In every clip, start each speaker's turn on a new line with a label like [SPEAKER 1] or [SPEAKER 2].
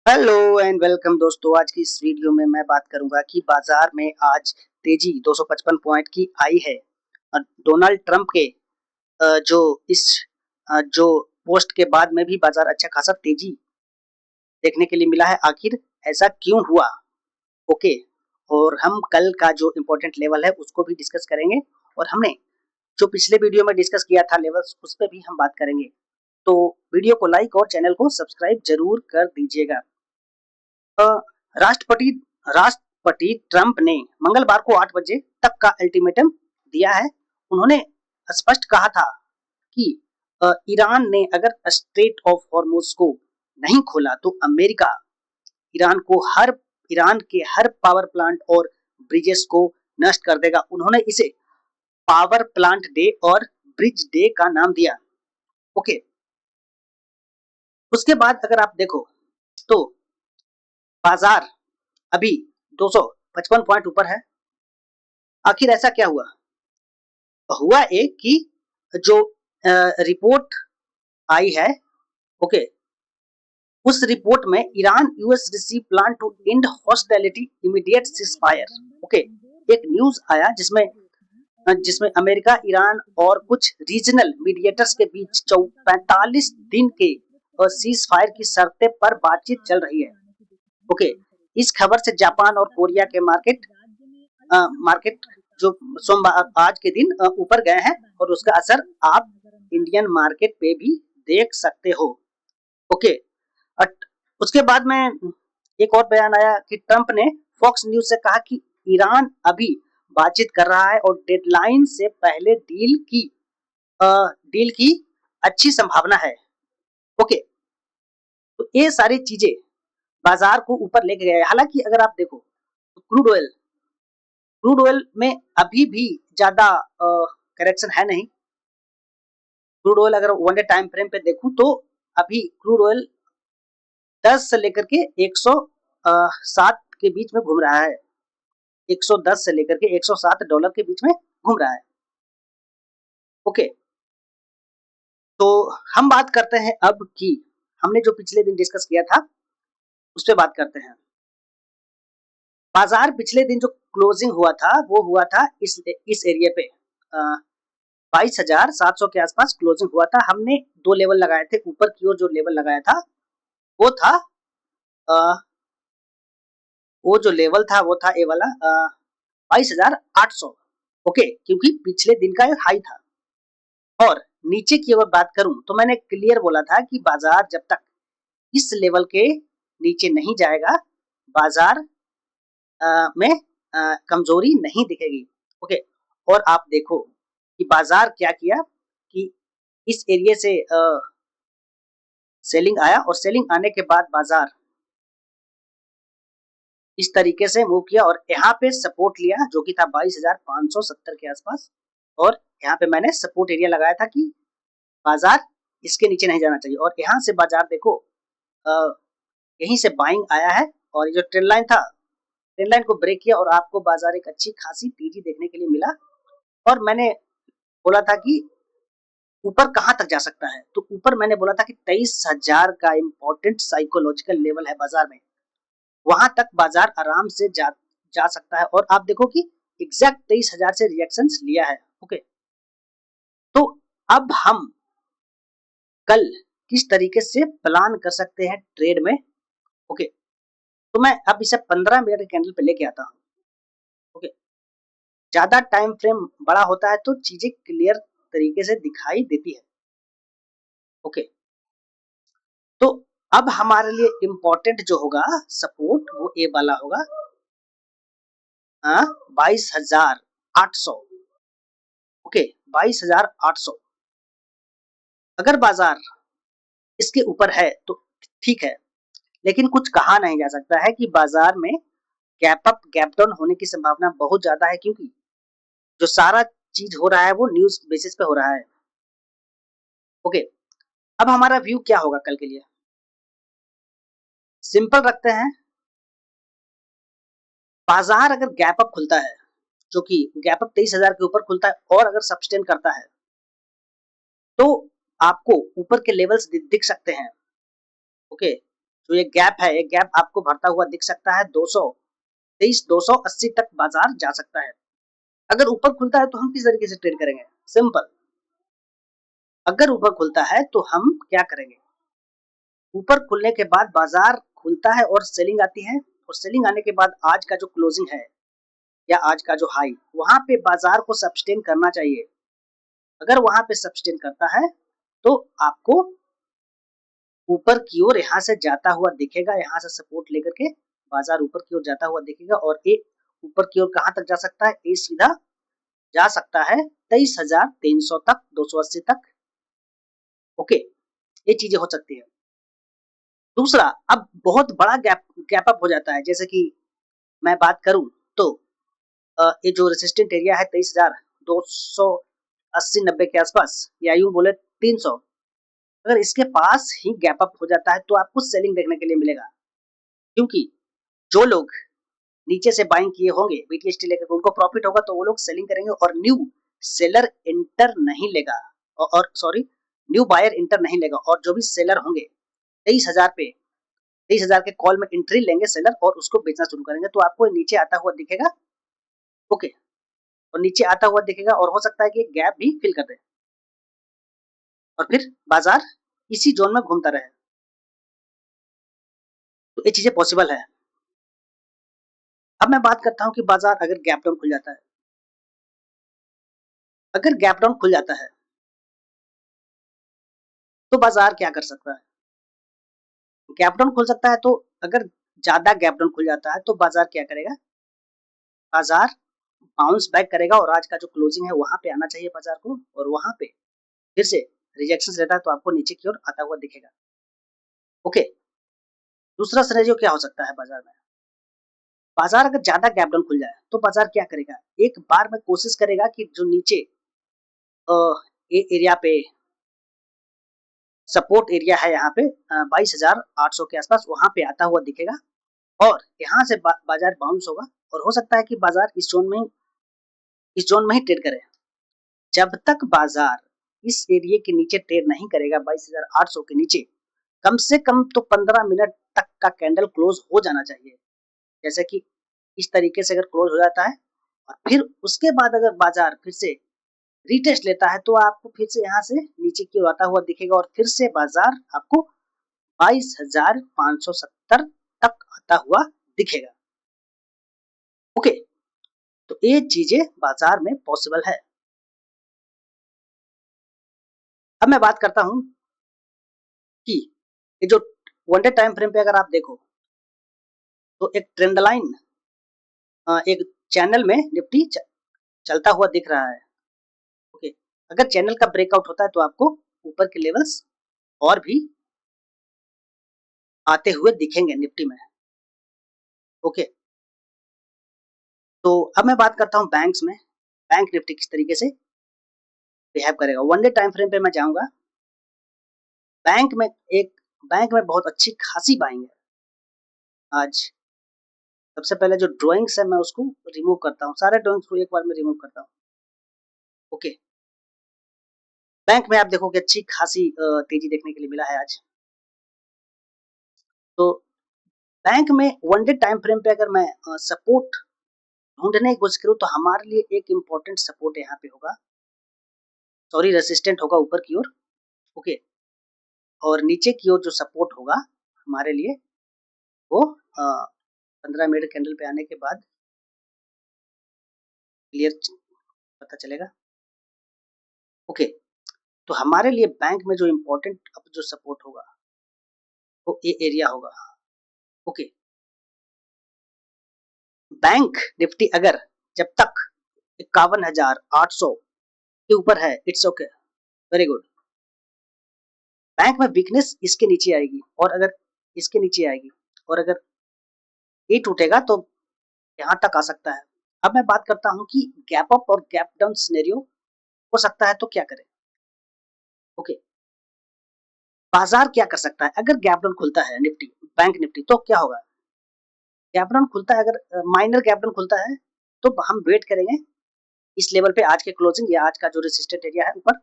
[SPEAKER 1] Hello and welcome दोस्तों। आज की इस वीडियो में मैं बात करूंगा कि बाजार में आज तेजी 255 पॉइंट की आई है। डोनाल्ड ट्रंप के जो इस जो पोस्ट के बाद में भी बाजार अच्छा खासा तेजी देखने के लिए मिला है। आखिर ऐसा क्यों हुआ? ओके। और हम कल का जो इम्पोर्टेंट लेवल है उसको भी डिस्कस करेंगे, और हमने जो पिछले वीडियो में डिस्कस किया था लेवल्स, उस पर भी हम बात करेंगे। तो वीडियो को लाइक और चैनल को सब्सक्राइब जरूर कर दीजिएगा। अ, राष्ट्रपति राष्ट्रपति ट्रंप ने मंगलवार को 8 बजे तक का अल्टीमेटम दिया है। उन्होंने स्पष्ट कहा था कि ईरान ने अगर स्ट्रेट ऑफ हॉर्मुज को नहीं खोला तो अमेरिका ईरान को हर ईरान के हर पावर प्लांट और ब्रिजेस को नष्ट कर देगा। उन्होंने इसे पावर प्लांट डे और ब्रिज डे का नाम दिया। ओके। उसके बाद अगर आप देखो तो बाजार अभी 255 पॉइंट ऊपर है। आखिर ऐसा क्या हुआ? हुआ एक कि जो रिपोर्ट आई है, ओके, उस रिपोर्ट में Iran US receive plan to end hostility immediate ceasefire. Okay. एक न्यूज आया जिसमें जिसमें अमेरिका, ईरान और कुछ रीजनल मीडिएटर्स के बीच 45 दिन के सीज फायर की शर्तें पर बातचीत चल रही है। ओके। इस खबर से जापान और कोरिया के मार्केट जो सोमवार आज के दिन ऊपर गए हैं, और उसका असर आप इंडियन मार्केट पे भी देख सकते हो। ओके। उसके बाद में एक और बयान आया कि ट्रंप ने फॉक्स न्यूज से कहा कि ईरान अभी बातचीत कर रहा है और डेडलाइन से पहले डील की अच्छी संभावना है। ओके। तो ये सारी चीजें बाजार को ऊपर लेके गए। हालांकि अगर आप देखो तो क्रूड ऑयल में अभी भी ज्यादा करेक्शन है नहीं। क्रूड ऑयल अगर वन डे टाइम फ्रेम पे देखूं तो अभी क्रूड ऑयल 10 से लेकर के 107 के बीच में घूम रहा है। 110 से लेकर के 107 डॉलर के बीच में घूम रहा है। ओके। तो हम बात करते हैं अब कि हमने जो पिछले दिन डिस्कस किया था उस पर बात करते हैं। बाजार पिछले दिन जो क्लोजिंग हुआ था वो हुआ था इस एरिया पे 22,700 के आसपास क्लोजिंग हुआ था। हमने दो लेवल लगाए थे। ऊपर की ओर जो लेवल लगाया था वो था वो जो लेवल था वो था ए वाला 22,800। ओके, क्योंकि पिछले दिन का हाई था। और नीचे की अगर बात करूं तो मैंने क्लियर बोला था कि बाजार जब तक इस लेवल के नीचे नहीं जाएगा, बाजार में कमजोरी नहीं दिखेगी। ओके। और आप देखो कि बाजार क्या किया कि इस एरिया से सेलिंग आया, और सेलिंग आने के बाद बाजार इस तरीके से मूव किया और यहाँ पे सपोर्ट लिया जो कि था 22,570 के आसपास। और यहाँ पे मैंने सपोर्ट एरिया लगाया था कि बाजार इसके नीचे नहीं जाना चाहिए। और यहाँ से बाजार देखो यहीं से बाइंग आया है, और ये जो ट्रेंड लाइन था, ट्रेंड लाइन को ब्रेक किया और आपको बाजार एक अच्छी खासी तेजी देखने के लिए मिला। और मैंने बोला था कि ऊपर कहां तक जा सकता है, तो ऊपर मैंने बोला था कि 23,000 का इंपॉर्टेंट साइकोलॉजिकल लेवल है बाजार में। वहां तक बाजार आराम से जा सकता है। और आप देखो कि एग्जैक्ट 23,000 से रिएक्शन लिया है। ओके। तो अब हम कल किस तरीके से प्लान कर सकते हैं ट्रेड में। ओके। तो मैं अब इसे 15 मिनट के कैंडल पे लेके आता हूँ। ओके। ज्यादा टाइम फ्रेम बड़ा होता है तो चीजें क्लियर तरीके से दिखाई देती है। ओके। तो अब हमारे लिए इंपॉर्टेंट जो होगा सपोर्ट वो ए वाला होगा 22,800। ओके, 22,800। अगर बाजार इसके ऊपर है तो ठीक है, लेकिन कुछ कहा नहीं जा सकता है कि बाजार में गैप अप गैप डाउन होने की संभावना बहुत ज्यादा है, क्योंकि जो सारा चीज हो रहा है वो न्यूज बेसिस पे हो रहा है। ओके। अब हमारा व्यू क्या होगा कल के लिए? सिंपल रखते हैं। बाजार अगर गैप अप खुलता है, जो कि गैप अप 23,000 के ऊपर खुलता है और अगर सब्सटेन करता है, तो आपको ऊपर के लेवल्स दिख सकते हैं। ओके। जो ये गैप है, ये गैप आपको भरता हुआ दिख सकता है 223 280 तक बाजार जा सकता है। अगर ऊपर खुलता है तो हम किस तरीके से ट्रेड करेंगे? सिंपल, अगर ऊपर खुलता है तो हम क्या करेंगे? ऊपर खुलने के बाद बाजार खुलता है और सेलिंग आती है, और सेलिंग आने के बाद आज का जो क्लोजिंग है या आज का जो हाई, वहां पे बाजार को सस्टेन करना चाहिए। अगर वहां पे सस्टेन करता है तो आपको ऊपर की ओर यहाँ से जाता हुआ दिखेगा, यहाँ से सपोर्ट लेकर के बाजार ऊपर की ओर जाता हुआ दिखेगा, और ये ऊपर की ओर कहाँ तक जा सकता है? ये सीधा जा सकता है 23,300 तक, 280 तक। ओके, ये चीजें हो सकती है। दूसरा, अब बहुत बड़ा गैप अप हो जाता है, जैसे कि मैं बात करूं तो ये जो रेसिस्टेंट एरिया है 23,280-90 के आसपास, या यूं बोले 300, अगर इसके पास ही गैप अप हो जाता है तो आपको सेलिंग देखने के लिए मिलेगा, क्योंकि जो लोग नीचे से बाइंग किए होंगे बीटीएसटी लेकर, उनको प्रॉफिट होगा तो वो लोग सेलिंग करेंगे, और न्यू सेलर इंटर नहीं लेगा, और सॉरी, न्यू बायर इंटर नहीं लेगा, और जो भी सेलर होंगे 23,000 पे, 23,000 के कॉल में एंट्री लेंगे सेलर और उसको बेचना शुरू करेंगे, तो आपको नीचे आता हुआ दिखेगा। ओके, और नीचे आता हुआ दिखेगा, और हो सकता है कि गैप भी फिल कर दे और फिर बाजार इसी जोन में घूमता रहे। तो ये चीजें पॉसिबल है। अब मैं बात करता हूं कि बाजार अगर गैप डाउन खुल जाता है, अगर गैप डाउन खुल जाता है तो बाजार क्या कर सकता है? गैप डाउन खुल सकता है, तो अगर ज्यादा गैप डाउन खुल जाता है तो बाजार क्या करेगा? बाजार बाउंस बैक करेगा, और आज का जो क्लोजिंग है वहां पे आना चाहिए बाजार को, और वहां पे फिर से रिजेक्शन रहता है तो आपको नीचे की ओर आता हुआ दिखेगा। ओके, दूसरा सिनेरियो क्या हो सकता है बाजार में? बाजार अगर ज्यादा गैप डाउन खुल जाए तो बाजार क्या करेगा? एक बार में कोशिश करेगा कि जो नीचे ये एरिया पे सपोर्ट एरिया है, यहाँ पे 22,800 के आसपास, वहां पे आता हुआ दिखेगा, और यहाँ से बाजार बाउंस होगा, और हो सकता है कि बाजार इस जोन में ही ट्रेड करे। जब तक बाजार इस एरिया के नीचे ट्रेड नहीं करेगा 22,800 के नीचे, कम से कम तो 15 मिनट तक का कैंडल क्लोज हो जाना चाहिए। जैसे कि इस तरीके से अगर क्लोज हो जाता है, और फिर उसके बाद अगर बाजार फिर से रीटेस्ट लेता है तो आपको फिर से यहाँ से नीचे की ओर आता हुआ दिखेगा, और फिर से बाजार आपको 22,570 तक आता हुआ दिखेगा। ओके, तो ये चीजें बाजार में पॉसिबल है। अब मैं बात करता हूं कि ये जो वन डे टाइम फ्रेम पे अगर आप देखो तो एक ट्रेंड लाइन, एक चैनल में निफ्टी चलता हुआ दिख रहा है। ओके, अगर चैनल का ब्रेकआउट होता है तो आपको ऊपर के लेवल्स और भी आते हुए दिखेंगे निफ्टी में। ओके, तो अब मैं बात करता हूं बैंक्स में, बैंक निफ्टी किस तरीके से बिहेव करेगा। वन डे टाइम फ्रेम पे मैं जाऊंगा। बैंक में एक बैंक में बहुत अच्छी खासी बाइंग है आज। सबसे पहले जो ड्राइंग्स है मैं उसको रिमूव करता हूँ, सारे ड्राइंग्स को एक बार में रिमूव करता हूँ। ओके, बैंक में आप देखोगे अच्छी खासी तेजी देखने के लिए मिला है आज। तो बैंक में वन डे टाइम फ्रेम पे अगर मैं सपोर्ट ढूंढने की कोशिश करूँ तो हमारे लिए एक इम्पोर्टेंट सपोर्ट यहाँ पे होगा, सॉरी रेसिस्टेंट होगा ऊपर की ओर। ओके, और नीचे की ओर जो सपोर्ट होगा हमारे लिए वो 15 मिनट कैंडल पे आने के बाद क्लियर पता चलेगा। ओके, तो हमारे लिए बैंक में जो इम्पोर्टेंट अब जो सपोर्ट होगा वो ये एरिया होगा। ओके, बैंक निफ्टी अगर जब तक 51,800 के ऊपर है, it's okay, very good. Bank में वीकनेस इसके नीचे आएगी, और अगर इसके नीचे आएगी, और अगर ये टूटेगा तो यहाँ तक आ सकता है। अब मैं बात करता हूँ कि गैप अप और गैप डाउन सिनेरियो हो सकता है तो क्या करें। ओके, बाजार क्या कर सकता है अगर गैप डाउन खुलता है निफ्टी, बैंक निफ्टी, तो क्या होगा? गैप डाउन खुलता है, अगर माइनर गैप डाउन खुलता है तो हम वेट करेंगे इस लेवल पे, आज के क्लोजिंग या आज का जो रेसिस्टेंट एरिया है ऊपर,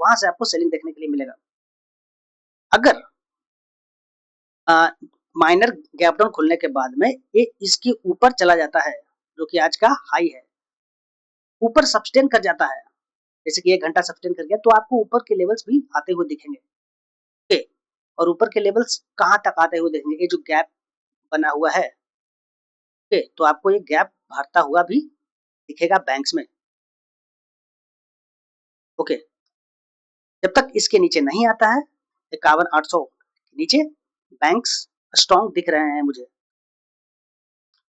[SPEAKER 1] वहां से आपको सेलिंग देखने के लिए मिलेगा। अगर माइनर गैप डाउन खुलने के बाद में ये इसके ऊपर चला जाता है, जो कि आज का हाई है, ऊपर सस्टेन कर जाता है, जैसे कि 1 घंटा सस्टेन कर गया तो आपको ऊपर के लेवल्स भी आते हुए दिखेंगे। ओके, और ऊपर के लेवल्स कहाँ तक आते हुए दिखेंगे, ये जो गैप बना हुआ है, ओके, तो आपको ये गैप भरता हुआ भी दिखेगा बैंक्स में। ओके, जब तक इसके नीचे नहीं आता है 51,800 नीचे बैंक्स स्ट्रॉन्ग दिख रहे हैं मुझे।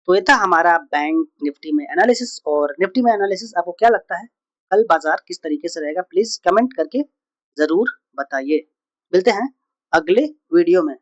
[SPEAKER 1] तो ये था हमारा बैंक निफ्टी में एनालिसिस। और निफ्टी में एनालिसिस आपको क्या लगता है कल बाजार किस तरीके से रहेगा, प्लीज कमेंट करके जरूर बताइए। मिलते हैं अगले वीडियो में।